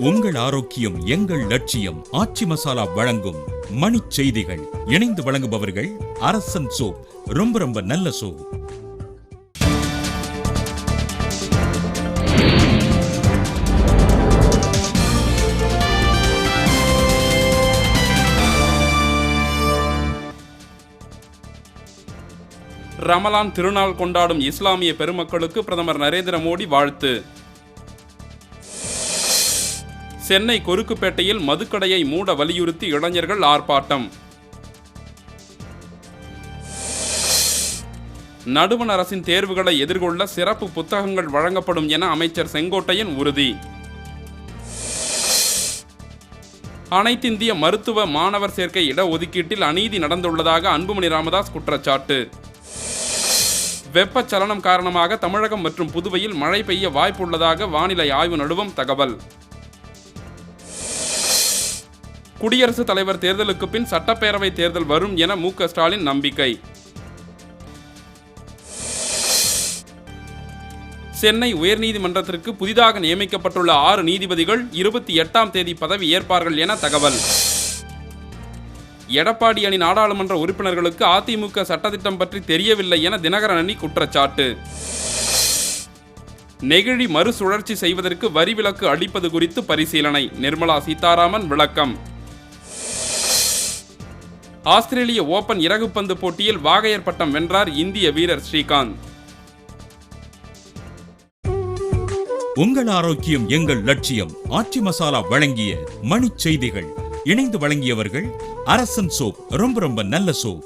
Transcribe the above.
உங்கள் ஆரோக்கியம் எங்கள் லட்சியம். ஆச்சி மசாலா வழங்கும் மணிச் செய்திகள். இணைந்து வழங்குபவர்கள் அரசன் சோப். ரொம்ப நல்ல சோப். ரமலான் திருநாள் கொண்டாடும் இஸ்லாமிய பெருமக்களுக்கு பிரதமர் நரேந்திர மோடி வாழ்த்து. சென்னை கொருக்குப்பேட்டையில் மதுக்கடையை மூட வலியுறுத்தி இளைஞர்கள் ஆர்ப்பாட்டம். நடுவண் அரசின் தேர்வுகளை எதிர்கொள்ள சிறப்பு புத்தகங்கள் வழங்கப்படும் என அமைச்சர் செங்கோட்டையன் உறுதி. அனைத்திந்திய மருத்துவ மாணவர் சேர்க்கை இடஒதுக்கீட்டில் அநீதி நடந்துள்ளதாக அன்புமணி ராமதாஸ் குற்றச்சாட்டு. வெப்பச்சலனம் காரணமாக தமிழகம் மற்றும் புதுவையில் மழை பெய்ய வாய்ப்புள்ளதாக வானிலை ஆய்வு நடுவம் தகவல். குடியரசுத் தலைவர் தேர்தலுக்கு பின் சட்டப்பேரவை தேர்தல் வரும் என மு.க. ஸ்டாலின் நம்பிக்கை. சென்னை உயர்நீதிமன்றத்திற்கு புதிதாக நியமிக்கப்பட்டுள்ள 6 நீதிபதிகள் 28ஆம் தேதி பதவி ஏற்பார்கள் என தகவல். எடப்பாடி அணி நாடாளுமன்ற உறுப்பினர்களுக்கு அதிமுக சட்டத்திட்டம் பற்றி தெரியவில்லை என தினகரன் அணி குற்றச்சாட்டு. நெகிழி மறுசுழற்சி செய்வதற்கு வரி விலக்கு அளிப்பது குறித்து பரிசீலனை. நிர்மலா சீதாராமன் விளக்கம். ஆஸ்திரேலிய ஓபன் இறகுப்பந்து போட்டியில் வாகையர் பட்டம் வென்றார் இந்திய வீரர் ஸ்ரீகாந்த். உங்கள் ஆரோக்கியம் எங்கள் லட்சியம். ஆச்சி மசாலா வழங்கிய மணிச் செய்திகள். இணைந்து வழங்கியவர்கள் அரசன் சோப். ரொம்ப நல்ல சோப்.